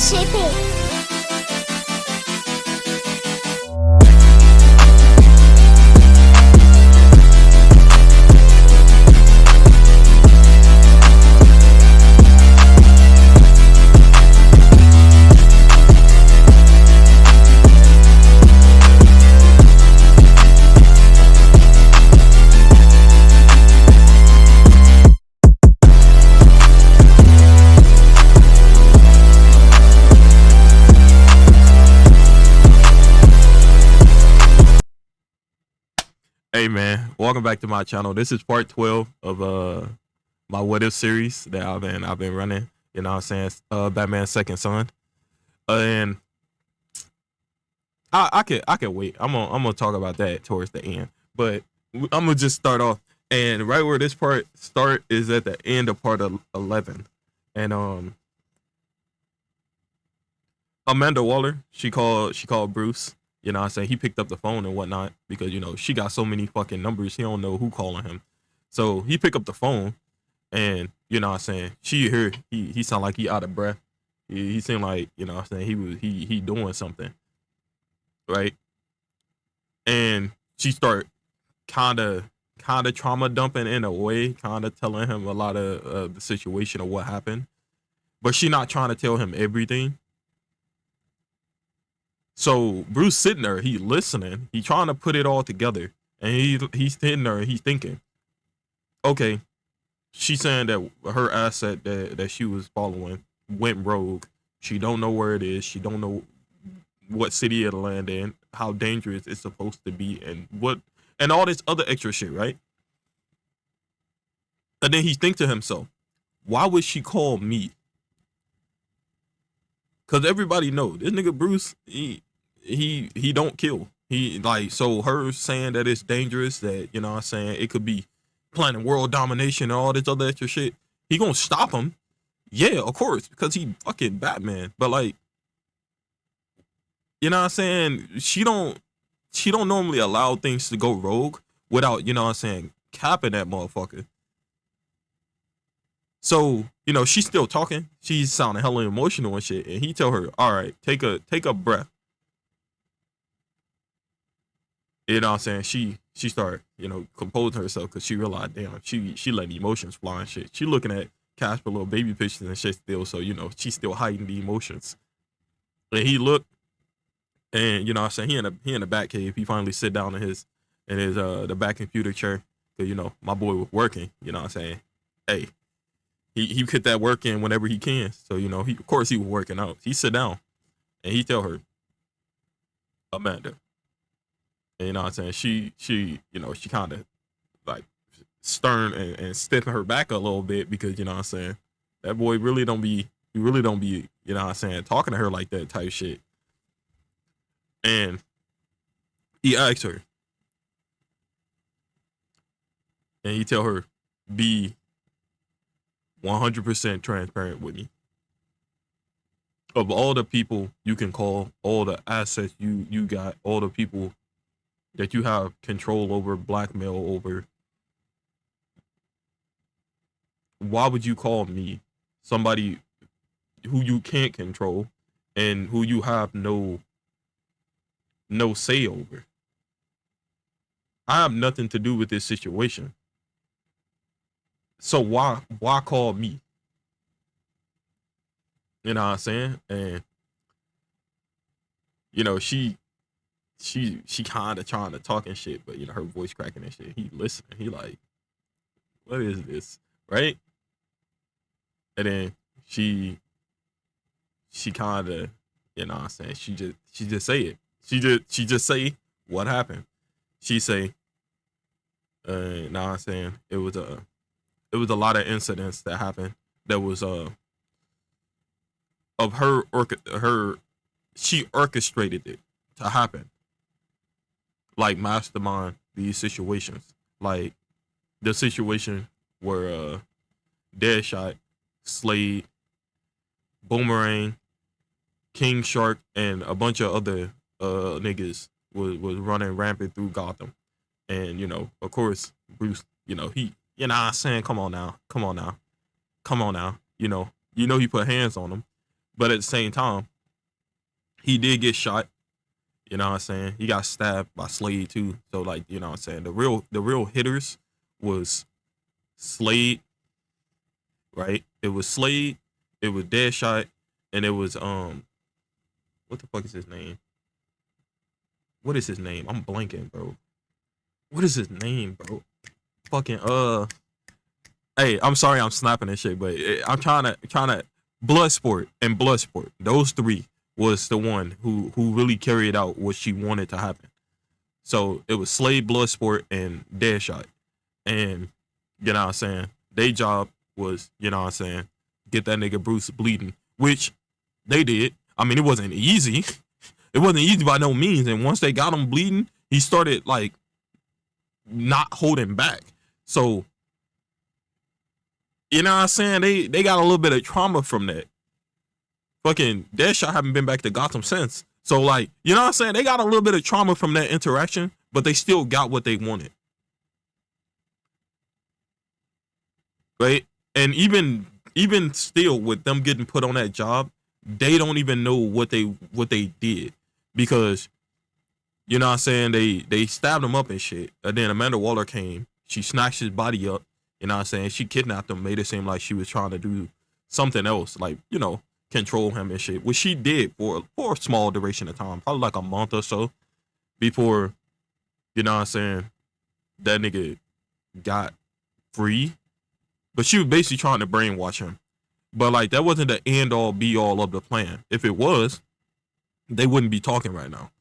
ThaGuyXii. Hey man, welcome back to my channel. This is part 12 of my What If series that I've been running. You know what I'm saying? Batman's Second Son. And I can wait. I'm gonna talk about that towards the end. But I'm gonna just start off. And right where this part start is at the end of part 11. And Amanda Waller, she called Bruce. You know what I'm saying? He picked up the phone and whatnot because, you know, she got so many fucking numbers. He don't know who calling him. So he picked up the phone and, you know what I'm saying? She heard he sound like he out of breath. He seemed like, you know what I'm saying, he doing something. Right? And she start kind of trauma dumping in a way, kind of telling him a lot of the situation of what happened. But she not trying to tell him everything. So Bruce sitting there, he listening, he trying to put it all together, and he's sitting there, he's thinking, okay, she's saying that her asset that she was following went rogue. She don't know where it is. She don't know what city it'll land in, how dangerous it's supposed to be, and all this other extra shit, right? And then he think to himself, why would she call me? Cause everybody know this nigga Bruce, he don't kill. He like, so her saying that it's dangerous, that, you know what I'm saying, it could be planning world domination and all this other extra shit. He gonna stop him. Yeah, of course, because he fucking Batman. But like, you know what I'm saying, she don't normally allow things to go rogue without, you know what I'm saying, capping that motherfucker. So, you know, she's still talking. She's sounding hella emotional and shit. And he tell her, all right, take a breath. You know what I'm saying? She started, you know, composing herself because she realized, damn, she letting emotions fly and shit. She looking at Casper little baby pictures and shit still. So, you know, she's still hiding the emotions. And he looked, and, you know what I'm saying, he in the back cave. He finally sit down in his the back computer chair. Cause, you know, my boy was working, you know what I'm saying? Hey. He put that work in whenever he can. So, you know, of course he was working out. He sit down and he tell her, Amanda. And, you know what I'm saying? She you know, she kind of like stern and stiffen her back a little bit because, you know what I'm saying, that boy really don't be, you know what I'm saying, talking to her like that type shit. And he asked her, and he tell her, be 100% transparent with me. Of all the people you can call, all the assets you got, all the people that you have control over, blackmail over, why would you call me, somebody who you can't control and who you have no say over? I have nothing to do with this situation. So why call me? You know what I'm saying? And, you know, she kind of trying to talk and shit, but, you know, her voice cracking and shit. He listening. He like, what is this? Right? And then she kind of, you know what I'm saying, she just say it. She just say what happened. She say, you know what I'm saying, it was a lot of incidents that happened that was of her, she orchestrated it to happen. Like, mastermind these situations. Like the situation where Deadshot, Slade, Boomerang, King Shark, and a bunch of other niggas was running rampant through Gotham. And, you know, of course, Bruce, you know, he, you know what I'm saying, come on now. You know he put hands on them. But at the same time, he did get shot. You know what I'm saying? He got stabbed by Slade too. So like, you know what I'm saying? The real hitters was Slade, right? It was Slade, it was Deadshot, and it was what the fuck is his name? What is his name? I'm blanking, bro. What is his name, bro? Fucking hey, I'm sorry I'm snapping and shit, but I'm trying to Bloodsport and Bloodsport. Those three was the one who really carried out what she wanted to happen. So it was Slade, Bloodsport, and Deadshot. And you know what I'm saying? Their job was, you know what I'm saying, get that nigga Bruce bleeding, which they did. I mean, it wasn't easy. It wasn't easy by no means. And once they got him bleeding, he started like not holding back. So, you know what I'm saying? They got a little bit of trauma from that. Fucking Deadshot haven't been back to Gotham since. So like, you know what I'm saying? They got a little bit of trauma from that interaction, but they still got what they wanted. Right? And even still with them getting put on that job, they don't even know what they did. Because you know what I'm saying, they stabbed him up and shit. And then Amanda Waller came, she snatched his body up, you know what I'm saying? She kidnapped him, made it seem like she was trying to do something else, like, you know, control him and shit, which she did for a small duration of time, probably like a month or so before, you know what I'm saying, that nigga got free. But she was basically trying to brainwash him. But like, that wasn't the end all be all of the plan. If it was, they wouldn't be talking right now.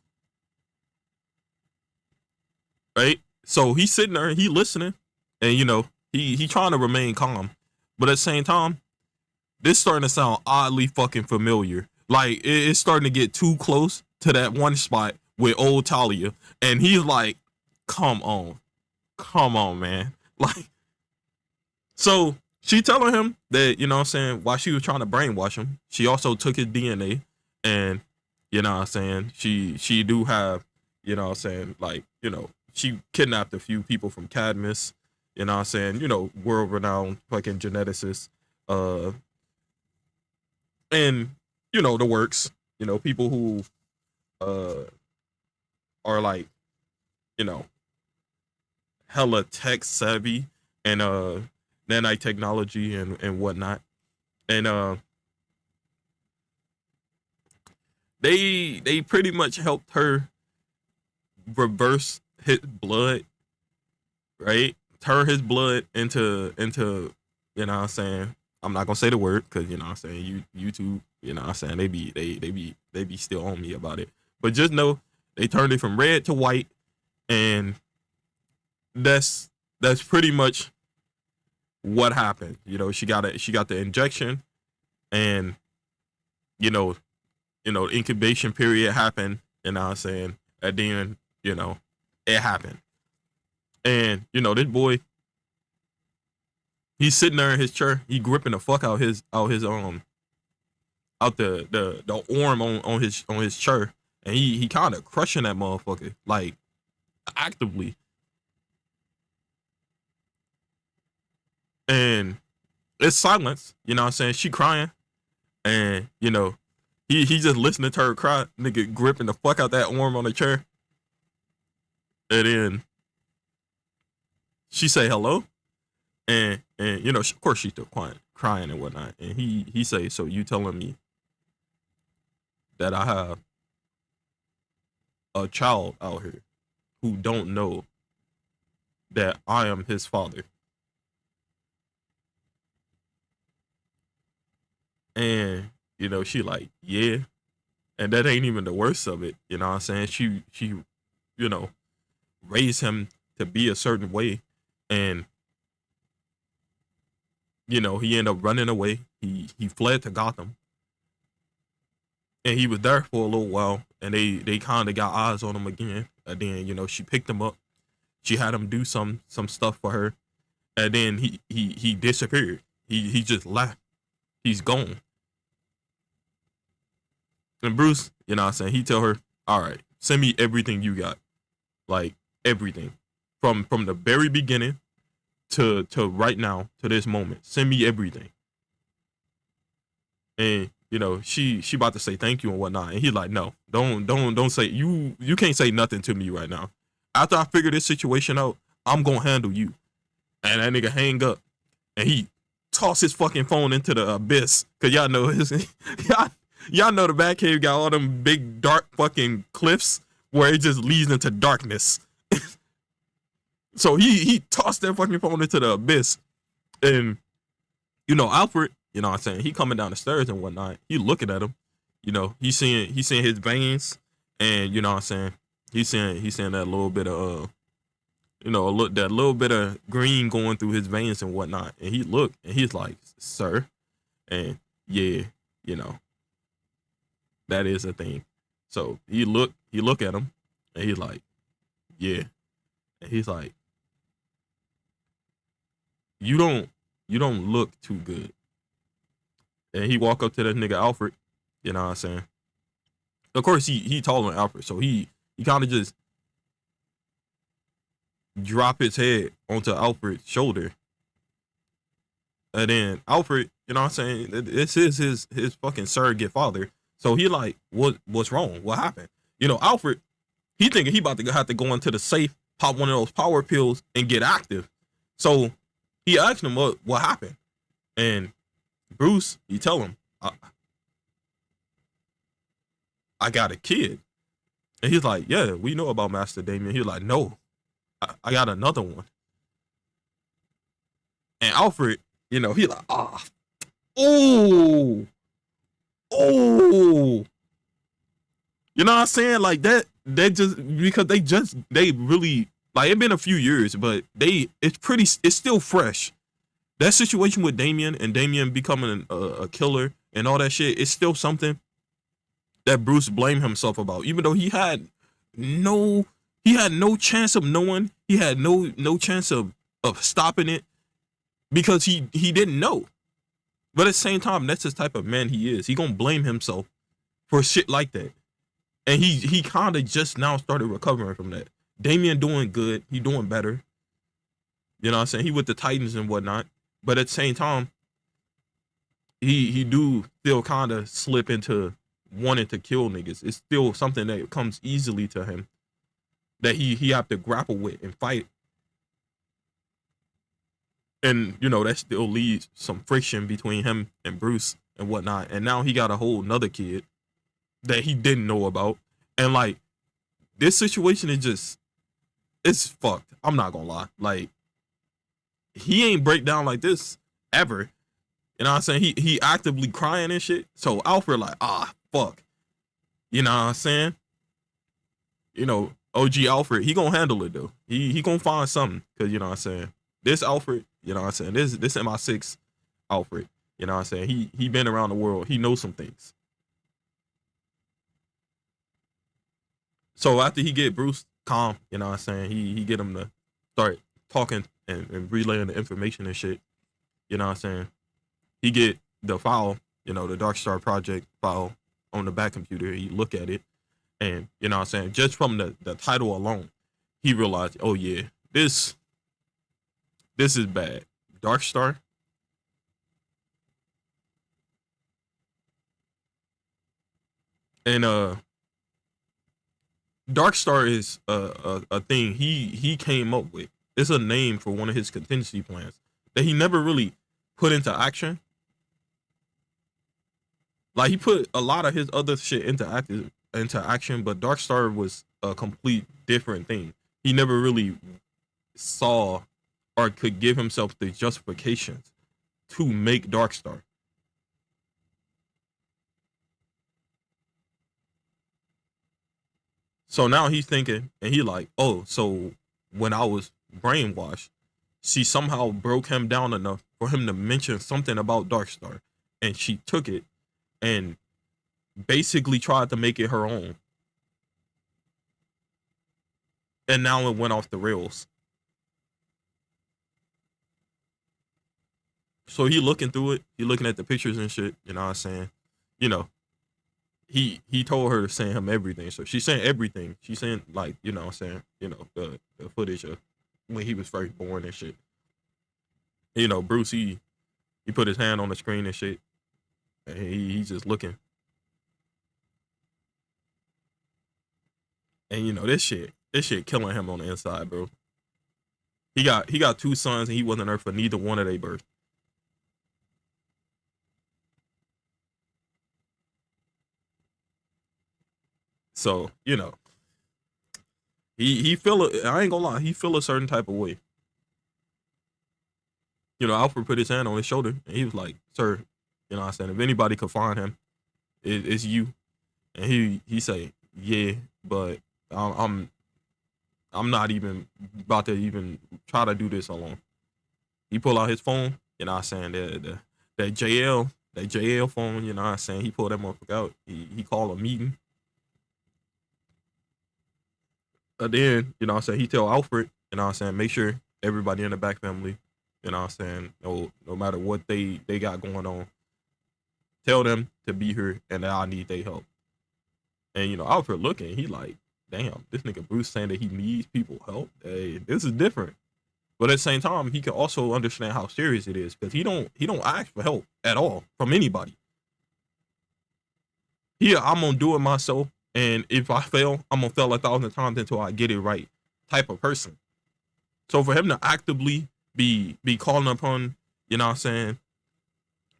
Right? So he's sitting there, he listening, and you know, he trying to remain calm. But at the same time, this starting to sound oddly fucking familiar. Like it's starting to get too close to that one spot with old Talia. And he's like, come on, man. Like, so she telling him that, you know what I'm saying, while she was trying to brainwash him, she also took his DNA. And, you know what I'm saying, she do have, you know what I'm saying, like, you know, she kidnapped a few people from Cadmus, you know what I'm saying, you know, world renowned fucking geneticist. And, you know, the works, you know, people who uh are like, you know, hella tech savvy and nanite technology and whatnot. And they pretty much helped her reverse his blood, right? Turn his blood into you know what I'm saying. I'm not gonna say the word because you know what I'm saying, YouTube, you know what I'm saying, they be still on me about it. But just know they turned it from red to white, and that's pretty much what happened. You know, she got the injection, and you know, incubation period happened, you know what I'm saying? And then, you know, it happened. And, you know, this boy, he's sitting there in his chair, he gripping the fuck out his out the arm on his chair. And he kind of crushing that motherfucker, like actively. And it's silence, you know what I'm saying? She crying. And, you know, he just listening to her cry, nigga gripping the fuck out that arm on the chair. And then she say hello. And you know, of course she's still crying and whatnot. And he say, so you telling me that I have a child out here who don't know that I am his father? And, you know, she like, yeah. And that ain't even the worst of it. You know what I'm saying? She, you know, raised him to be a certain way. And, you know, he ended up running away. He fled to Gotham. And he was there for a little while. And they kind of got eyes on him again. And then, you know, she picked him up. She had him do some stuff for her. And then he disappeared. He just left. He's gone. And Bruce, you know what I'm saying, he tell her, all right, send me everything you got. Like everything. From the very beginning to right now, to this moment. Send me everything. And she about to say thank you and whatnot. And he's like, no, don't say, you can't say nothing to me right now. After I figure this situation out, I'm gonna handle you. And that nigga hang up and he toss his fucking phone into the abyss. Cause y'all know y'all know the Batcave got all them big dark fucking cliffs where it just leads into darkness. So he tossed that fucking phone into the abyss. And Alfred, you know what I'm saying, he coming down the stairs and whatnot. He looking at him, he seeing his veins, and you know what I'm saying, he's seeing that little bit of that little bit of green going through his veins and whatnot. And he looked and he's like, sir, and yeah, that is a thing. So he look at him and he's like, yeah. And he's like, you don't look too good. And he walk up to that nigga Alfred, you know what I'm saying? Of course he taller than Alfred, so he kind of just drop his head onto Alfred's shoulder. And then Alfred, you know what I'm saying, this is his fucking surrogate father. So he like, what's wrong? What happened? Alfred, he thinking he about to have to go into the safe, pop one of those power pills, and get active. So he asked him what happened. And Bruce, he tell him, I got a kid. And he's like, yeah, we know about Master Damien. He's like, no, I got another one. And Alfred, he like, oh. You know what I'm saying? Like that just, because they really, like, it been a few years, but it's still fresh. That situation with Damien and Damien becoming a killer and all that shit, it's still something that Bruce blamed himself about, even though he had no chance of knowing, he had no chance of stopping it, because he didn't know. But at the same time, that's the type of man he is. He gonna blame himself for shit like that. And he kind of just now started recovering from that. Damien doing good, he doing better. You know what I'm saying? He with the Titans and whatnot. But at the same time, he do still kind of slip into wanting to kill niggas. It's still something that comes easily to him, that he have to grapple with and fight. And that still leads some friction between him and Bruce and whatnot. And now he got a whole nother kid that he didn't know about. And like, this situation is it's fucked. I'm not gonna lie. Like, he ain't break down like this ever. You know what I'm saying? He actively crying and shit. So Alfred like, fuck. You know what I'm saying? OG Alfred, he gonna handle it though. He gonna find something. Cause you know what I'm saying? This Alfred, you know what I'm saying? This MI6 Alfred, you know what I'm saying? He been around the world. He knows some things. So after he get Bruce calm, you know what I'm saying? He get him to start talking and relaying the information and shit. You know what I'm saying? He get the file, the Dark Star Project file on the back computer. He look at it, and you know what I'm saying? Just from the title alone, he realized, oh yeah, this is bad. Dark Star. And Dark Star is a thing he came up with. It's a name for one of his contingency plans that he never really put into action. Like, he put a lot of his other shit into action, but Dark Star was a complete different thing. He never really saw or could give himself the justifications to make Dark Star. So now he's thinking, and he like, oh, so when I was brainwashed, she somehow broke him down enough for him to mention something about Darkstar, and she took it and basically tried to make it her own. And now it went off the rails. So he looking through it, he looking at the pictures and shit, you know what I'm saying? He told her to send him everything. So she sent everything. She sent, like, you know what I'm saying, the footage of when he was first born and shit. Bruce, he put his hand on the screen and shit. And he's just looking. And you know, this shit killing him on the inside, bro. He got two sons and he wasn't there for neither one of their birth. So, you know, he feel I ain't gonna lie, he feel a certain type of way. You know, Alfred put his hand on his shoulder and he was like, "Sir, you know what I'm saying, if anybody could find him, it's you." And he say, "Yeah, but I'm I'm not even about to even try to do this alone." He pull out his phone, you know what I'm saying, that JL phone, you know what I'm saying, he pulled that motherfucker out. He called a meeting. Then, you know what I'm saying, he tell Alfred, you know what I'm saying, make sure everybody in the back family, you know what I'm saying, no matter what they got going on, tell them to be here and that I need their help. And you know, Alfred looking, he like, damn, this nigga Bruce saying that he needs people help. Hey, this is different. But at the same time, he can also understand how serious it is because he don't ask for help at all from anybody. I'm gonna do it myself, and if I fail, I'm gonna fail 1,000 times until I get it right. Type of person. So for him to actively be calling upon, you know what I'm saying,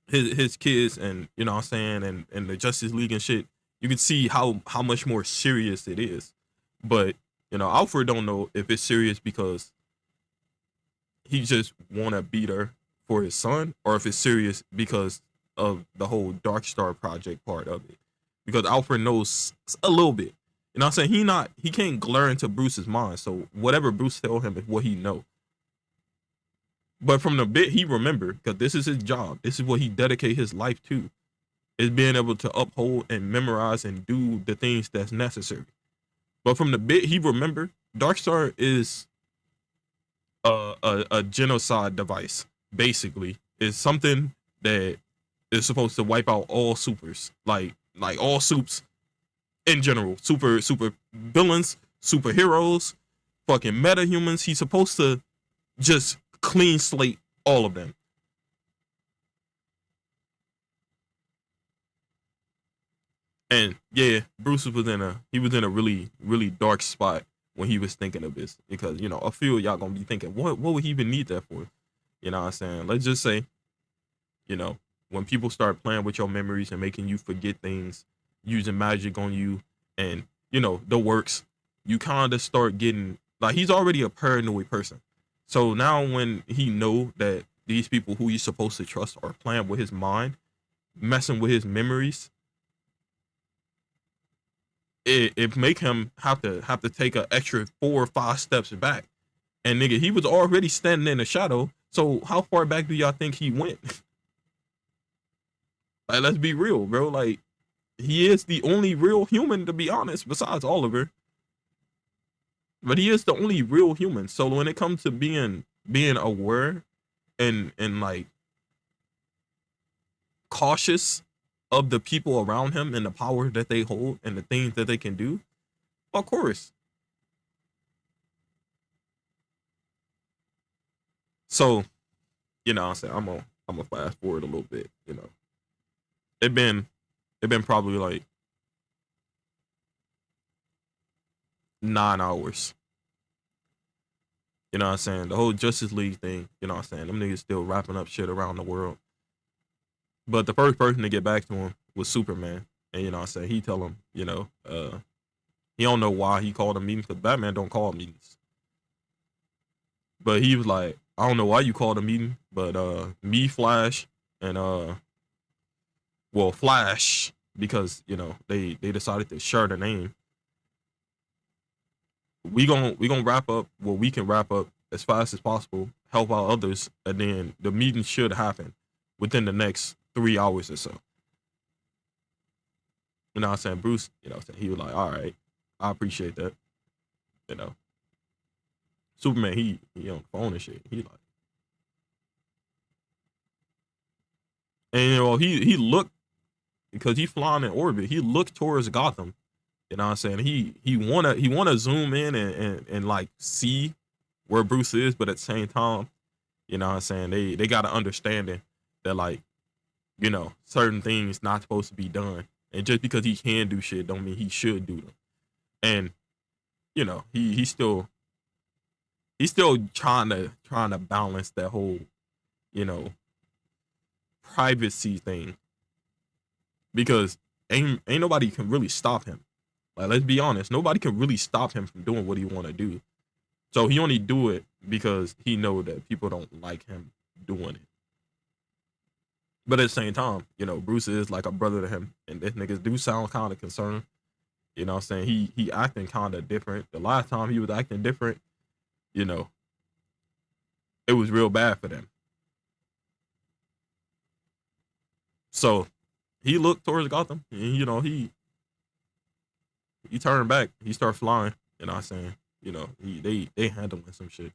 his kids and you know what I'm saying and the Justice League and shit, you can see how much more serious it is. But you know, Alfred don't know if it's serious because he just want to beat her for his son, or if it's serious because of the whole Dark Star project part of it. Because Alfred knows a little bit. You know what I'm saying? He can't glare into Bruce's mind. So whatever Bruce tell him is what he know. But from the bit he remember, because this is his job, this is what he dedicate his life to, is being able to uphold and memorize and do the things that's necessary. But from the bit he remember, Darkstar is a genocide device. Basically, it's something that is supposed to wipe out all supers, like all soups in general, super villains, superheroes, fucking metahumans. He's supposed to just clean slate all of them. And yeah, Bruce was in a really dark spot when he was thinking of this because you know a few of y'all gonna be thinking what would he even need that for? You know what I'm saying? Let's just say, you know, when people start playing with your memories and making you forget things, using magic on you, and you know the works, you kind of start getting like he's already a paranoid person. So now when he know that these people who he's supposed to trust are playing with his mind, messing with his memories, it make him have to take an extra 4 or 5 steps back. And nigga, he was already standing in the shadow. So how far back do y'all think he went? Like, let's be real, bro. Like, he is the only real human, to be honest, besides Oliver. But he is the only real human. So when it comes to being aware and like cautious of the people around him and the power that they hold and the things that they can do, of course. So, you know, I'm gonna fast forward a little bit, you know. It been it been probably like 9 hours. You know what I'm saying? The whole Justice League thing, you know what I'm saying? Them niggas still wrapping up shit around the world. But the first person to get back to him was Superman. And you know what I'm saying? He tell him, you know, he don't know why he called a meeting because Batman don't call meetings. But he was like, I don't know why you called a meeting, but me, Flash, and well, Flash, because you know they decided to share the name. We gonna wrap up what we can wrap up as fast as possible, help out others, and then the meeting should happen within the next 3 hours or so. You know what I'm saying? Bruce, you know what I'm saying? He was like, all right, I appreciate that. You know, Superman, he on the phone and shit. He like, and you know, he looked because he flying in orbit. He looked towards Gotham. You know what I'm saying? He wanna zoom in and like see where Bruce is, but at the same time, you know what I'm saying, they got an understanding that like certain things not supposed to be done. And just because he can do shit don't mean he should do them. And, he's still trying to balance that whole, you know, privacy thing, because ain't nobody can really stop him. Like, let's be honest, nobody can really stop him from doing what he want to do. So he only do it because he know that people don't like him doing it. But at the same time, Bruce is like a brother to him, and this niggas do sound kind of concerned. You know what I'm saying? He acting kind of different. The last time he was acting different, you know, it was real bad for them. So he looked towards Gotham, and he turned back. He started flying. You know what I'm saying? They handling some shit.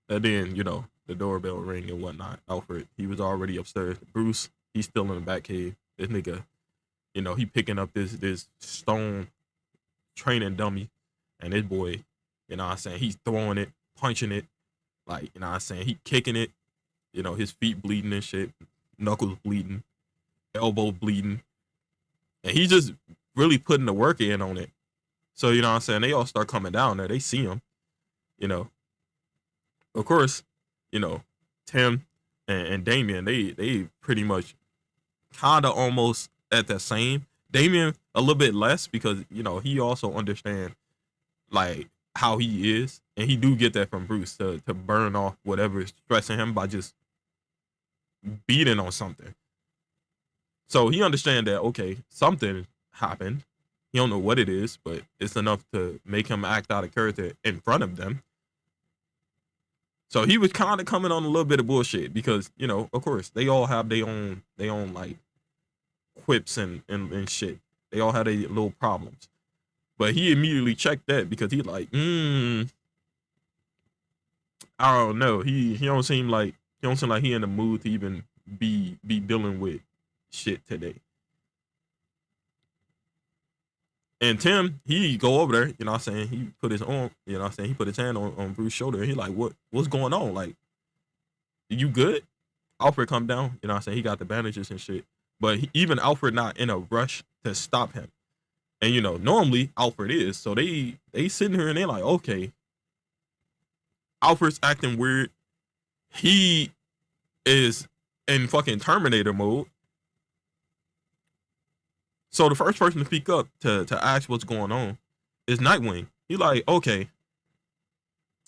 And then, the doorbell ring and whatnot. Alfred, he was already upstairs. Bruce, he's still in the back cave. This nigga, he picking up this stone training dummy, and this boy, you know what I'm saying, he's throwing it, punching it, like, you know what I'm saying, he kicking it, his feet bleeding and shit, knuckles bleeding, elbow bleeding, and he just really putting the work in on it. So, you know what I'm saying, they all start coming down there. They see him, you know. Of course, Tim and Damien, they pretty much kind of almost at the same. Damien a little bit less because, he also understand like how he is, and he do get that from Bruce to burn off whatever is stressing him by just beating on something. So he understand that, okay, something happened. He don't know what it is, but it's enough to make him act out of character in front of them. So he was kind of coming on a little bit of bullshit because, of course, they all have their own like quips and shit. They all had their little problems. But he immediately checked that because he like, I don't know. He don't seem like he in the mood to even be dealing with shit today. And Tim, he go over there, you know what I'm saying? He put his arm, you know what I'm saying? He put his hand on Bruce's shoulder, and he like, what's going on? Like, you good? Alfred come down, you know what I'm saying? He got the bandages and shit. But even Alfred not in a rush to stop him. And normally Alfred is. So they sitting here and they like, okay, Alfred's acting weird. He is in fucking Terminator mode. So the first person to speak up to ask what's going on is Nightwing. He like, okay,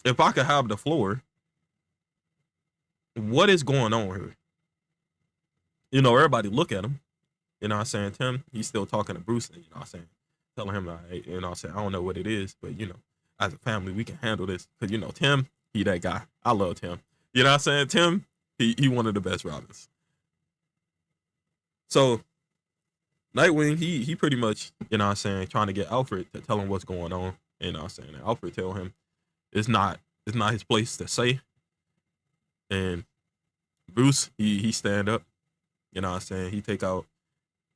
if I could have the floor, what is going on here? Everybody look at him. You know what I'm saying? Tim, he's still talking to Bruce, you know what I'm saying? Telling him, like, you know what I'm saying? I don't know what it is, but, as a family, we can handle this. Because, Tim, he that guy. I love Tim. You know what I'm saying? Tim, he one of the best Robins. So, Nightwing, he pretty much, you know what I'm saying, trying to get Alfred to tell him what's going on. You know what I'm saying? And Alfred tell him it's not his place to say. And Bruce, he stand up. You know what I'm saying? He take out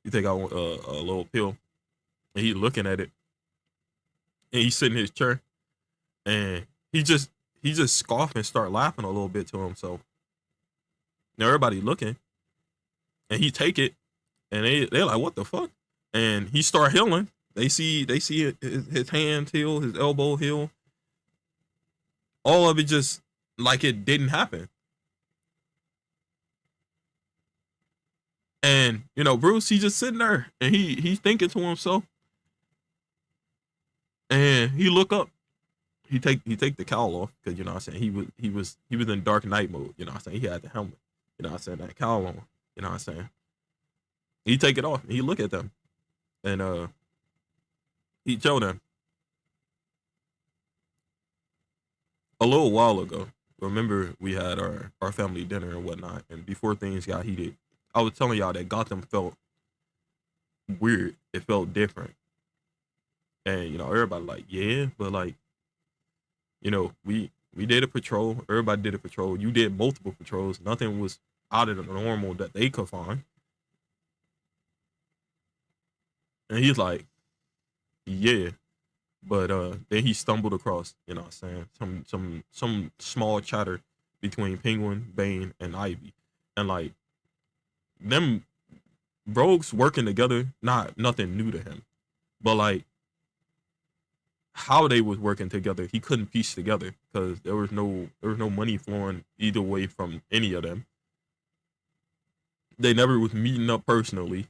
a little pill, and he looking at it, and he's sitting in his chair, and he just scoff and start laughing a little bit to himself. Now everybody looking, and he take it, and they're like, what the fuck? And he start healing. They see his hand heal, his elbow heal. All of it just like it didn't happen. And Bruce, he's just sitting there, and he's thinking to himself, and he look up. He take the cowl off because you know what I'm saying he was in Dark Knight mode. You know what I'm saying, he had the helmet. You know what I'm saying, that cowl on. You know what I'm saying. He take it off. And he look at them, and he told them a little while ago. Remember, we had our family dinner and whatnot, and before things got heated, I was telling y'all that Gotham felt weird. It felt different, and everybody like, yeah, but like, we did a patrol. Everybody did a patrol. You did multiple patrols. Nothing was out of the normal that they could find. And he's like, yeah. But then he stumbled across, you know what I'm saying, some small chatter between Penguin, Bane, and Ivy. And like them rogues working together, not nothing new to him. But like how they was working together, he couldn't piece together because there was no money flowing either way from any of them. They never was meeting up personally.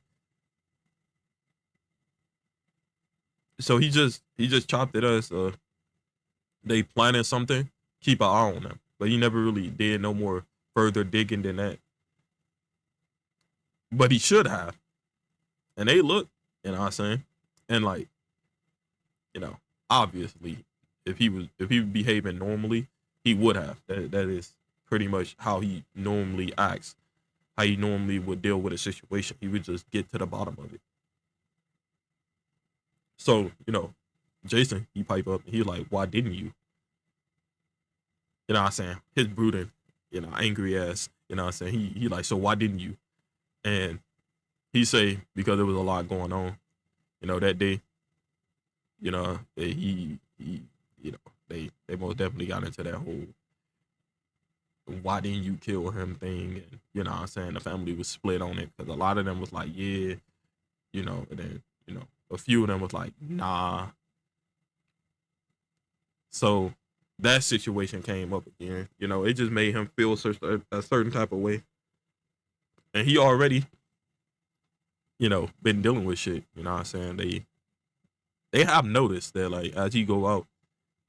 So he just chopped it as they planning something, keep an eye on them. But he never really did no more further digging than that. But he should have. And they look, you know what I'm saying? And like, you know, obviously, if he was behaving normally, he would have. That is pretty much how he normally acts, how he normally would deal with a situation. He would just get to the bottom of it. So, Jason, he pipe up and he like, why didn't you? You know what I'm saying? His brooding, angry ass, you know what I'm saying? He like, so why didn't you? And he say, because there was a lot going on, that day, he they most definitely got into that whole why didn't you kill him thing, and you know what I'm saying, the family was split on it because a lot of them was like, yeah, and then a few of them was like, nah. So that situation came up again. It just made him feel a certain type of way, and he already been dealing with shit. You know what I'm saying? They have noticed that like as he go out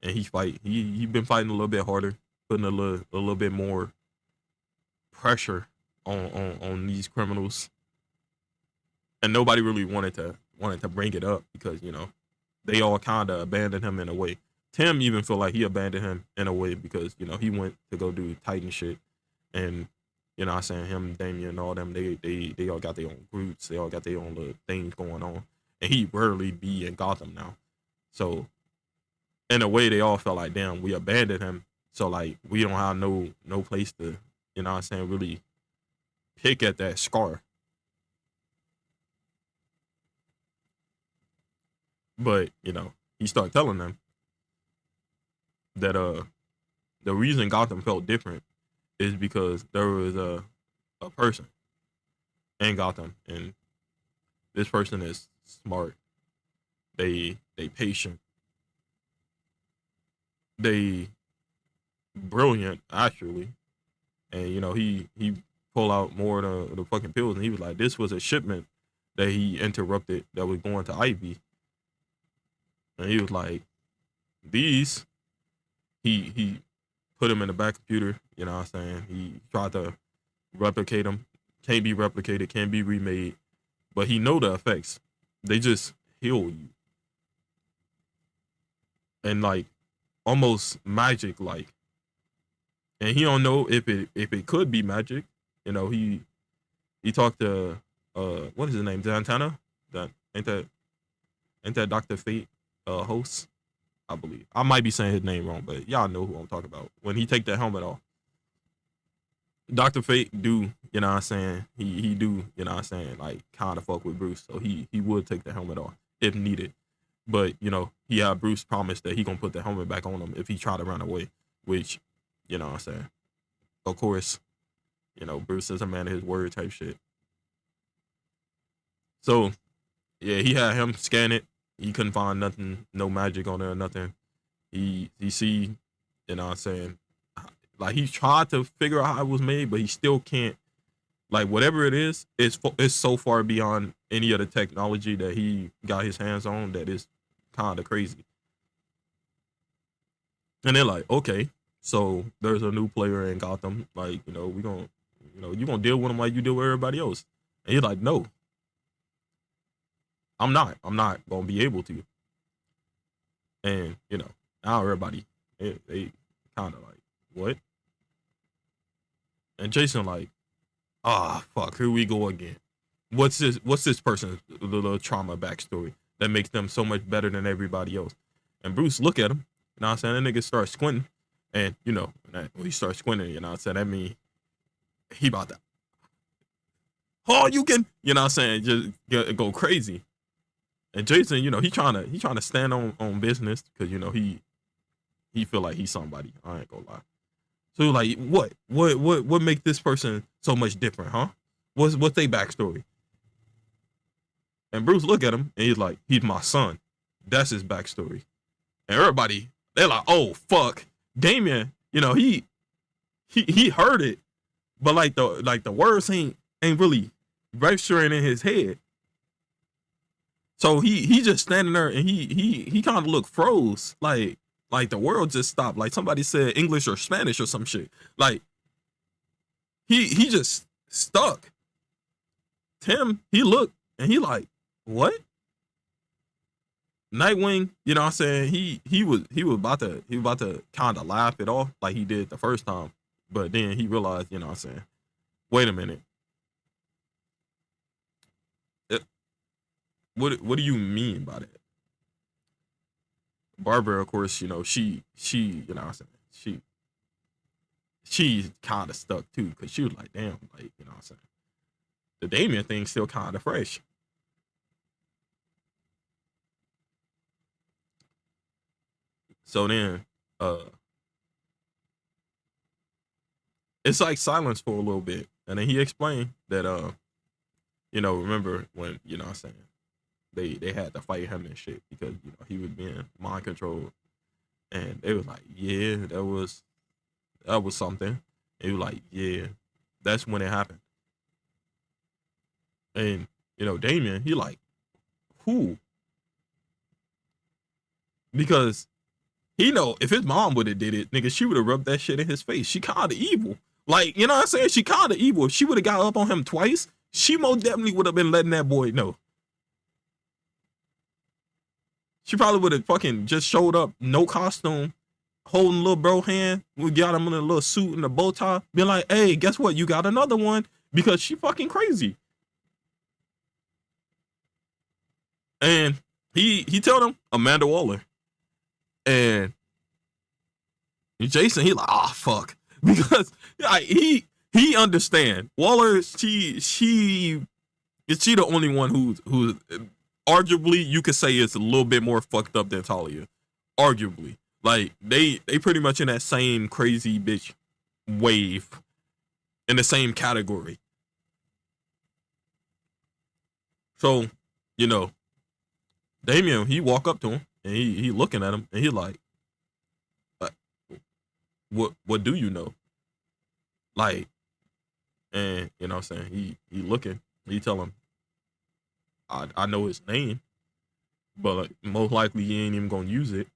and he fight, he been fighting a little bit harder, putting a little bit more pressure on these criminals, and nobody really wanted to bring it up because they all kind of abandoned him in a way. Tim even feel like he abandoned him in a way because he went to go do Titan shit, and what I'm saying, him, Damien, and all them, they all got their own groups, they all got their own little things going on, and he rarely be in Gotham now. So in a way, they all felt like, damn, we abandoned him, so like we don't have no place to what I'm saying, really pick at that scar. But he started telling them that the reason Gotham felt different is because there was a person in Gotham, and this person is smart. They patient. They brilliant actually, and he pull out more of the fucking pills, and he was like, this was a shipment that he interrupted that was going to Ivy, and he was like, these he put him in the back computer. You know what I'm saying? He tried to replicate them. Can't be replicated. Can't be remade. But he know the effects. They just heal you, and like almost magic like. And he don't know if it could be magic. He talked to what is his name, Dantana? That ain't that Dr. Fate host, I believe. I might be saying his name wrong, but y'all know who I'm talking about. When he take that helmet off, Dr. Fate do, you know what I'm saying? He do, you know what I'm saying, like kind of fuck with Bruce. So he would take the helmet off if needed. But, he had Bruce promise that he gonna put the helmet back on him if he try to run away, which, you know what I'm saying? Of course, Bruce is a man of his word type shit. So yeah, he had him scan it. He couldn't find nothing, no magic on there or nothing. He see, you know what I'm saying? Like he tried to figure out how it was made, but he still can't. Like whatever it is, it's so far beyond any of the technology that he got his hands on that is kind of crazy. And they're like, okay, so there's a new player in Gotham. Like, we gonna, you gonna deal with him like you deal with everybody else. And he's like, no, I'm not. I'm not gonna be able to. And now everybody they kind of like what? And Jason like, fuck, here we go again. What's this person's little trauma backstory that makes them so much better than everybody else? And Bruce look at him, you know what I'm saying? That nigga starts squinting. And when he starts squinting, you know what I'm saying, that mean he about to, oh, you can, you know what I'm saying, just go crazy. And Jason, he trying to stand on business because he feel like he's somebody. I ain't gonna lie. So like, what make this person so much different, huh? What's their backstory? And Bruce look at him and he's like, he's my son. That's his backstory. And everybody, they're like, oh fuck. Damien, he heard it, but like the words ain't really registering in his head. So he just standing there and he kind of looked froze, like the world just stopped. Like somebody said English or Spanish or some shit. Like he just stuck. Tim, he looked and he like, what? Nightwing, you know what I'm saying? He was about to kind of laugh it off like he did the first time. But then he realized, you know what I'm saying? Wait a minute. What do you mean by that? Barbara, of course, she, you know what I'm saying? She's kind of stuck too, because she was like, damn, like, you know what I'm saying? The Damien thing's still kind of fresh. So then, it's like silence for a little bit. And then he explained that, remember when, you know what I'm saying? They had to fight him and shit because, he was being mind controlled. And they was like, yeah, that was something. And he was like, yeah, that's when it happened. And, Damien, he like, who? Because he know if his mom would have did it, nigga, she would have rubbed that shit in his face. She kind of evil. Like, you know what I'm saying? She kind of evil. If she would have got up on him twice, she most definitely would have been letting that boy know. She probably would have fucking just showed up, no costume, holding little bro hand. We got him in a little suit and a bow tie. Be like, hey, guess what? You got another one, because she fucking crazy. And he told him Amanda Waller. And Jason, he like, ah, fuck. Because like, he understand. Waller, she is she the only one who's arguably you could say is a little bit more fucked up than Talia. Arguably. Like they pretty much in that same crazy bitch wave, in the same category. So, Damien, he walk up to him and he looking at him and he like, what do you know? Like, and you know what I'm saying? He looking, he tell him, I know his name, but like, most likely he ain't even gonna use it.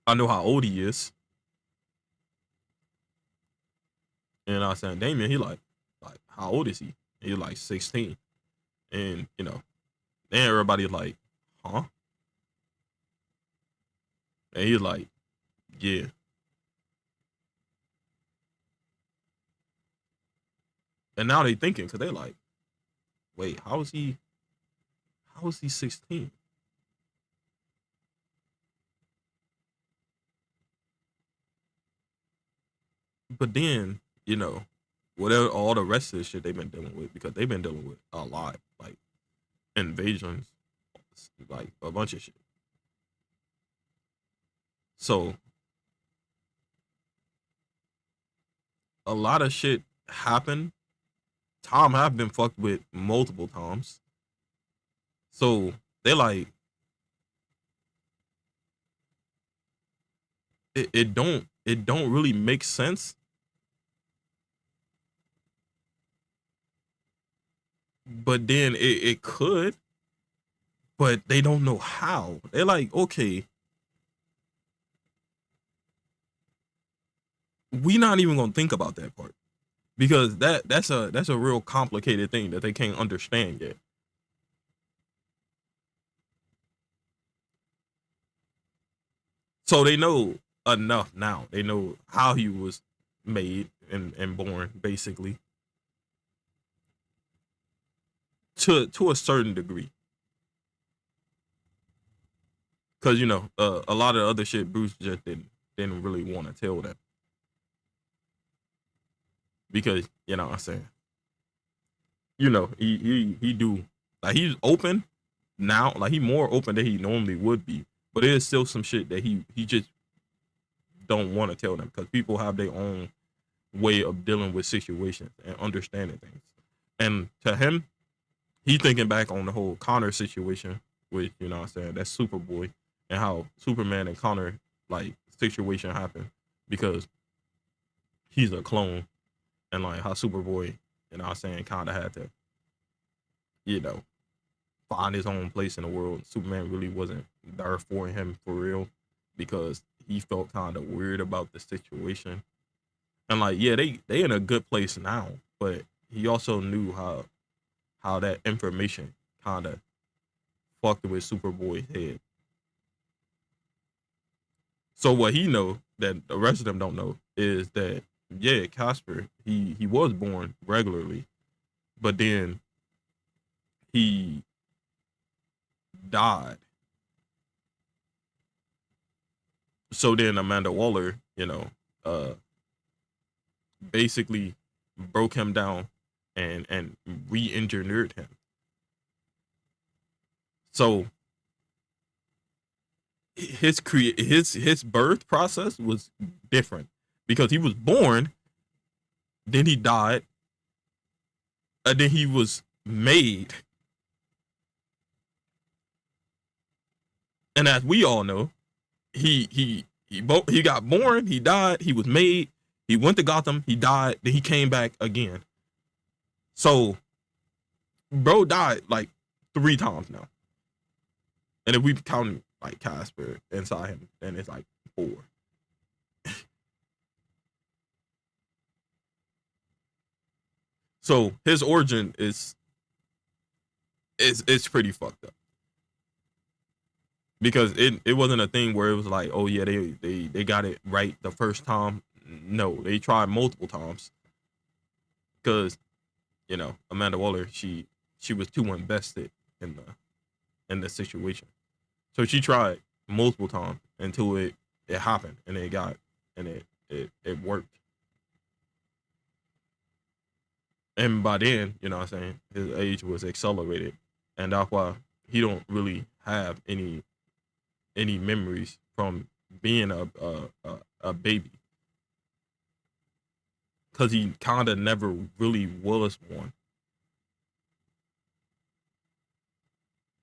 I know how old he is. And I was saying, Damien, he like how old is he? He like 16. And then everybody like, huh? And he's like, yeah. And now they thinking, because they like, wait, how is he 16? But then, whatever all the rest of the shit they've been dealing with, because they've been dealing with a lot, like invasions, like a bunch of shit. So a lot of shit happened. Tom have been fucked with multiple times. So they like, it don't really make sense. But then it could, but they don't know how. They're like, okay, we not even gonna think about that part, because that's a real complicated thing that they can't understand yet. So they know enough now. They know how he was made and born, basically, to a certain degree. Because a lot of other shit Bruce just didn't really want to tell them, because what I'm saying, he do, like, he's open now, like he more open than he normally would be, but there's still some shit that he just don't want to tell them because people have their own way of dealing with situations and understanding things. And to him, he thinking back on the whole Connor situation with, you know what I'm saying, that Superboy and how Superman and Connor like situation happened because he's a clone and like how Superboy, you know what I'm saying, kind of had to, you know, find his own place in the world. Superman really wasn't there for him for real because he felt kind of weird about the situation. And like, yeah, they in a good place now, but he also knew how that information kind of fucked with Superboy's head. So what he know that the rest of them don't know is that yeah, Casper he was born regularly, but then he died. So then Amanda Waller, you know, uh, basically broke him down and re-engineered him. So his birth process was different because he was born, then he died, and then he was made. And as we all know, he got born, he died, he was made, he went to Gotham, he died, then he came back again. So bro died like 3 times now. And if we count like Casper inside him, then it's like 4. So his origin is pretty fucked up. Because it wasn't a thing where it was like, oh yeah, they got it right the first time. No, they tried multiple times. Because, you know, Amanda Waller, she was too invested in the situation. So she tried multiple times until it happened and it worked. And by then, you know what I'm saying, his age was accelerated. And that's why he don't really have any memories from being a baby. Cause he kinda never really was one.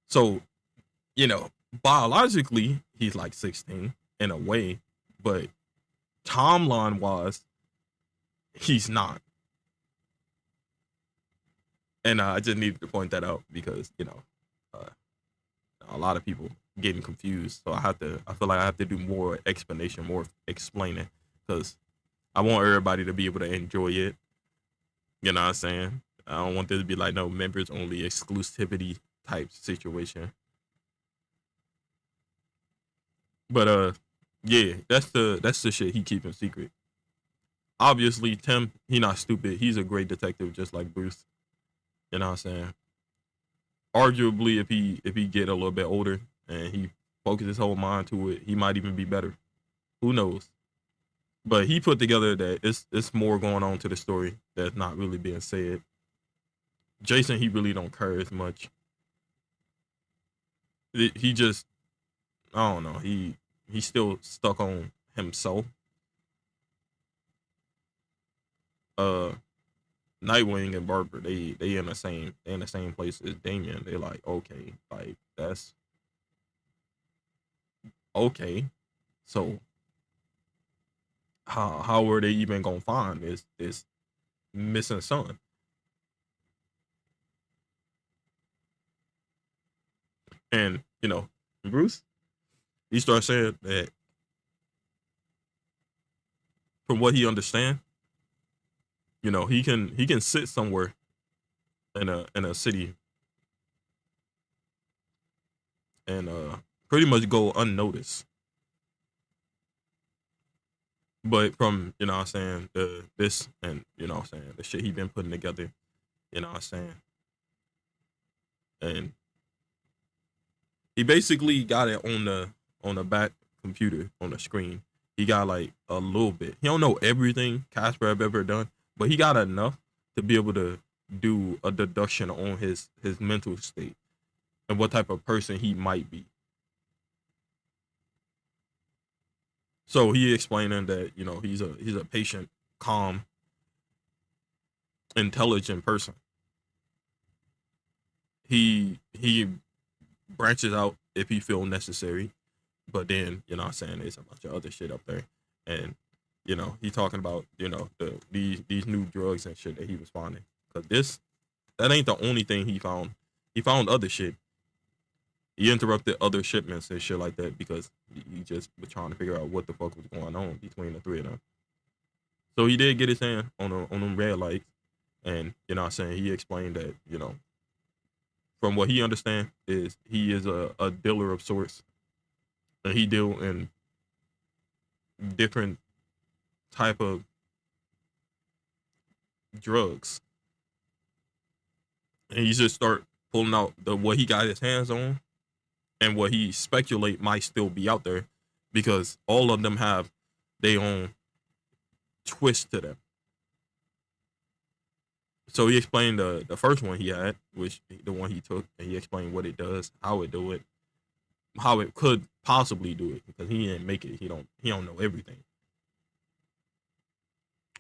So, you know, biologically, he's like 16 in a way, but timeline wise, he's not. And I just needed to point that out because, you know, uh, a lot of people getting confused. So I feel like I have to do more explanation, more explaining, because I want everybody to be able to enjoy it. You know what I'm saying? I don't want this to be like no members only exclusivity type situation. But yeah, that's the shit he keeping secret. Obviously, Tim, he not stupid. He's a great detective, just like Bruce. You know what I'm saying? Arguably, if he get a little bit older and he focus his whole mind to it, he might even be better. Who knows? But he put together that it's more going on to the story that's not really being said. Jason, he really don't care as much. He just, I don't know. He's still stuck on himself. Uh, Nightwing and Barber, they in the same place as Damien. They like, okay, like that's okay. So how were they even gonna find this missing son? And you know, Bruce, he starts saying that from what he understand, you know, he can sit somewhere in a city and pretty much go unnoticed. But from, you know what I'm saying, this and you know what I'm saying, the shit he been putting together, you know what I'm saying? And he basically got it on the back computer on the screen. He got like a little bit. He don't know everything Casper have ever done, but he got enough to be able to do a deduction on his mental state and what type of person he might be. So he explaining that, you know, he's a patient, calm, intelligent person. He branches out if he feel necessary, but then, you know what I'm saying, there's a bunch of other shit up there. And, you know, he talking about, you know, these new drugs and shit that he was finding. Cause that ain't the only thing he found. He found other shit. He interrupted other shipments and shit like that because he just was trying to figure out what the fuck was going on between the three of them. So he did get his hand on them red lights, and, you know what I'm saying, he explained that, you know, from what he understand is he is a dealer of sorts, and he deal in different type of drugs, and he just start pulling out the what he got his hands on and what he speculate might still be out there, because all of them have their own twist to them. So he explained the first one he had, which the one he took, and he explained what it does, how it do it, how it could possibly do it, because he didn't make it. He don't know everything.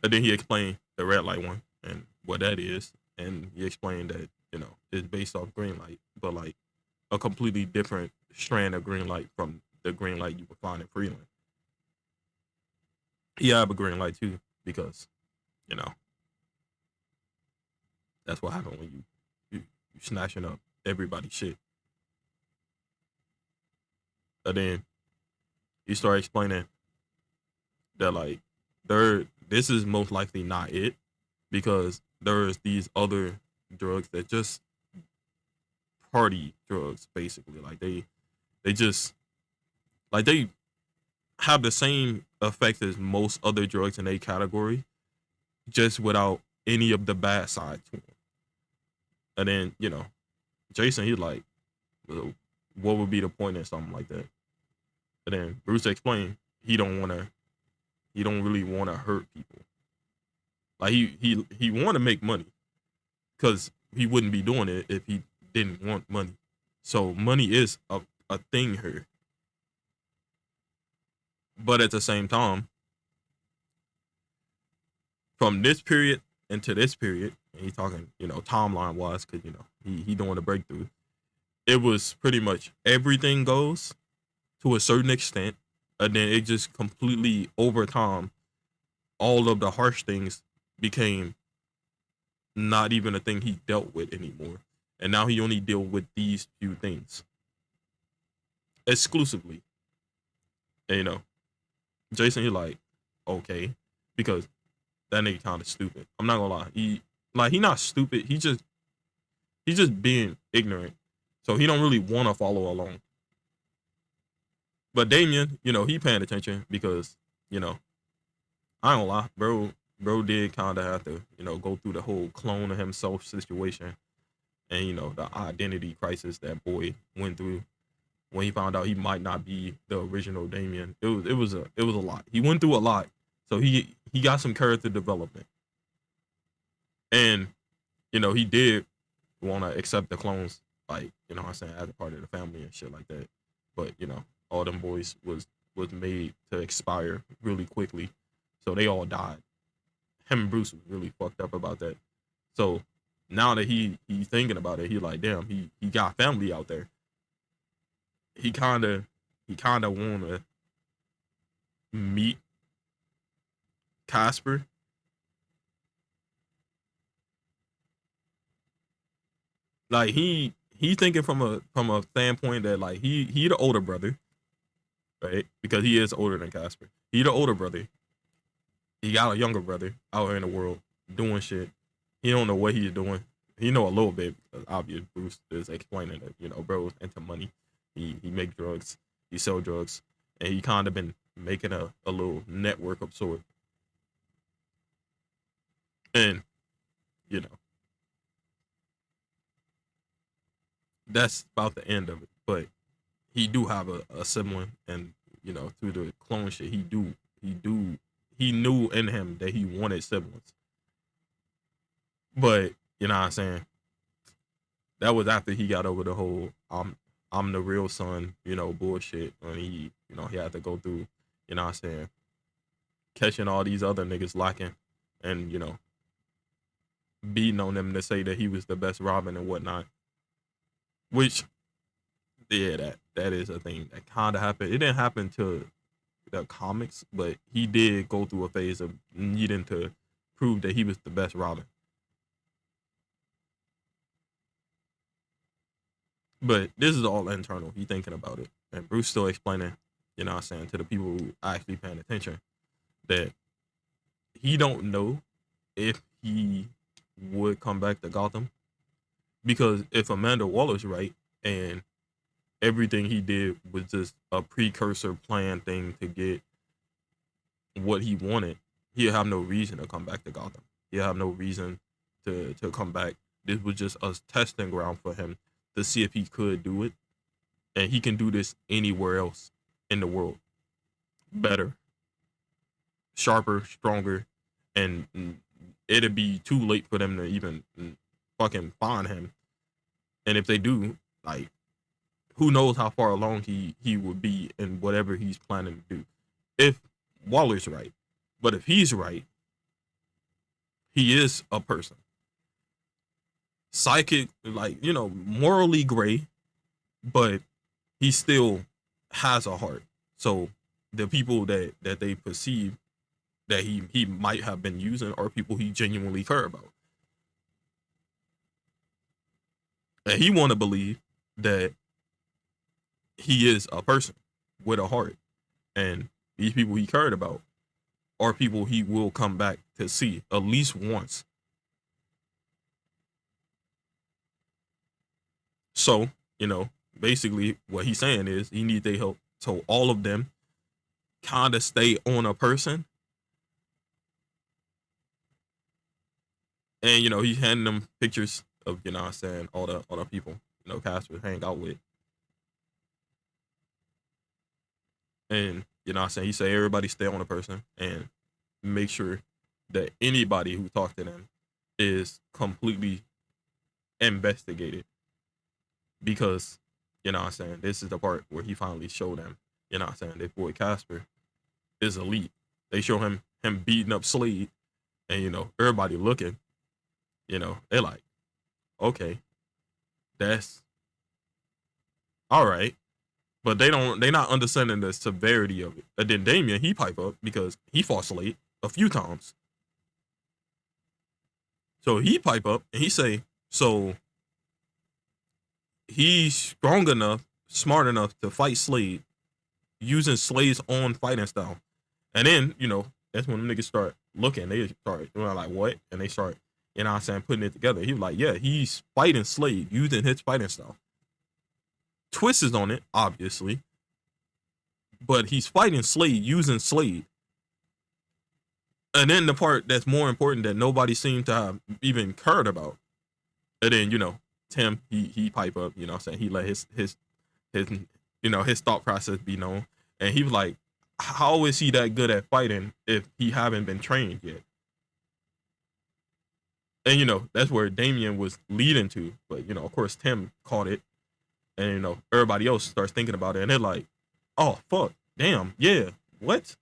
And then he explained the red light one and what that is, and he explained that, you know, it's based off green light, but like a completely different strand of green light from the green light you would find in Freeland. He have a green light too, because, you know, that's what happened when you snatching up everybody's shit. And then he started explaining that, like, this is most likely not it, because there's these other drugs that just party drugs, basically. Like they just, like, they have the same effect as most other drugs in a category, just without any of the bad side to them. And then, you know, Jason, he's like, well, what would be the point in something like that? And then Bruce explained he don't really want to hurt people. Like he want to make money, because he wouldn't be doing it if he didn't want money. So money is a thing here. But at the same time, from this period into this period, and he's talking, you know, timeline wise, because, you know, he doing a breakthrough. It was pretty much everything goes to a certain extent, and then it just completely, over time, all of the harsh things became not even a thing he dealt with anymore, and now he only deal with these few things exclusively. And, you know, Jason, he like, okay, because that nigga kind of stupid. I'm not gonna lie, he not stupid. He's just being ignorant, so he don't really want to follow along. But Damien, you know, he paying attention because, you know, I don't lie, bro did kind of have to, you know, go through the whole clone of himself situation, and, you know, the identity crisis that boy went through when he found out he might not be the original Damien. It was a lot. He went through a lot, so he got some character development, and, you know, he did want to accept the clones, like, you know what I'm saying, as a part of the family and shit like that. But, you know, all them boys was made to expire really quickly, so they all died. Him and Bruce was really fucked up about that. So now that he's thinking about it, he like, damn, he got family out there. He kind of wanna meet Casper. Like, he thinking from a standpoint that, like, he the older brother, right? Because he is older than Casper. He the older brother. He got a younger brother out here in the world doing shit. He don't know what he's doing. He know a little bit, because obviously Bruce is explaining that, you know, bro's into money. He make drugs. He sell drugs, and he kind of been making a little network of sort. And, you know, that's about the end of it. But he do have a sibling, and, you know, through the clone shit, he knew in him that he wanted siblings. But, you know what I'm saying, that was after he got over the whole I'm the real son, you know, bullshit. And he, you know, he had to go through, you know what I'm saying, catching all these other niggas lacking and, beating on them to say that he was the best Robin and whatnot. Which, yeah, that is a thing that kind of happened. It didn't happen to the comics, but he did go through a phase of needing to prove that he was the best Robin. But this is all internal. He thinking about it. And Bruce still explaining, what I'm saying, to the people who actually paying attention that he don't know if he would come back to Gotham. Because if Amanda Waller's right and everything he did was just a precursor plan thing to get what he wanted, he'll have no reason to come back to Gotham. He'll have no reason to come back. This was just a testing ground for him to see if he could do it. And he can do this anywhere else in the world. Better, sharper, stronger, and it'd be too late for them to even fucking find him. And if they do, like, who knows how far along he would be in whatever he's planning to do. If Waller's right. But if he's right, he is a person. Psychic, like, morally gray, but he still has a heart. So the people that they perceive that he might have been using are people he genuinely care about. And he want to believe that he is a person with a heart. And these people he cared about are people he will come back to see at least once. So, basically what he's saying is he needs their help. So all of them kind of stay on a person. And, he's handing them pictures of, what I'm saying, all the people, Casper hang out with. And, what I'm saying, he say everybody stay on a person and make sure that anybody who talked to them is completely investigated. Because, what I'm saying, this is the part where he finally showed them, what I'm saying, that boy Casper is elite. They show him beating up Slade and, everybody looking, they're like, okay, that's all right. But they not understanding the severity of it. And then Damien, he pipe up because he fought Slade a few times. So he pipe up and he say, so he's strong enough, smart enough to fight Slade using Slade's own fighting style. And then, that's when the niggas start looking. They start doing like, what? And they start, what I'm saying, putting it together. He was like, yeah, he's fighting Slade using his fighting style. Twist is on it, obviously. But he's fighting Slade using Slade. And then the part that's more important that nobody seemed to have even cared about. And then, Tim, he pipe up, what I'm saying, he let his his thought process be known. And he was like, how is he that good at fighting if he haven't been trained yet? And that's where Damien was leading to. But of course Tim caught it. And everybody else starts thinking about it. And they're like, oh fuck, damn, yeah, what?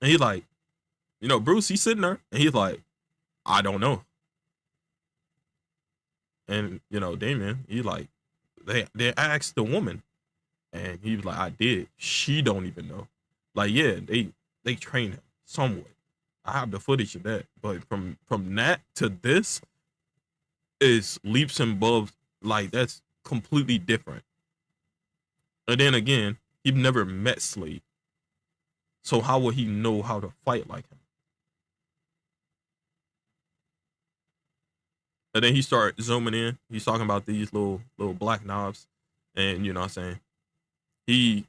And he's like, Bruce, he's sitting there and he's like, I don't know. And Damien, he's like, they asked the woman, and he was like, I did. She don't even know. Like, yeah, they trained him somewhat. I have the footage of that, but from that to this is leaps and bounds. Like, that's completely different. And then again, he never met Slade, so how would he know how to fight like him? And then he started zooming in. He's talking about these little black knobs, and what I'm saying, he's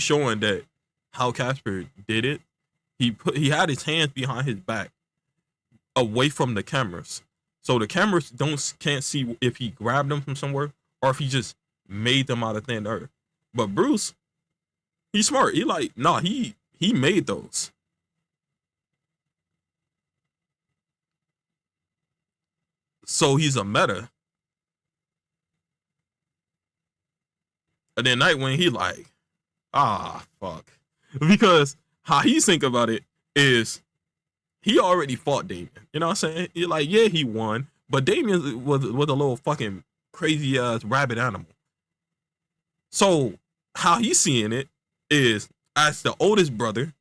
showing that how Casper did it. He had his hands behind his back, away from the cameras, so the cameras can't see if he grabbed them from somewhere or if he just made them out of thin air. But Bruce, he's smart. He like, nah, he made those. So he's a meta. And then Nightwing, he like, fuck. Because how he think about it is he already fought Damien. You know what I'm saying? He like, yeah, he won, but Damien was a little fucking crazy ass rabbit animal. So how he's seeing it is, as the oldest brother,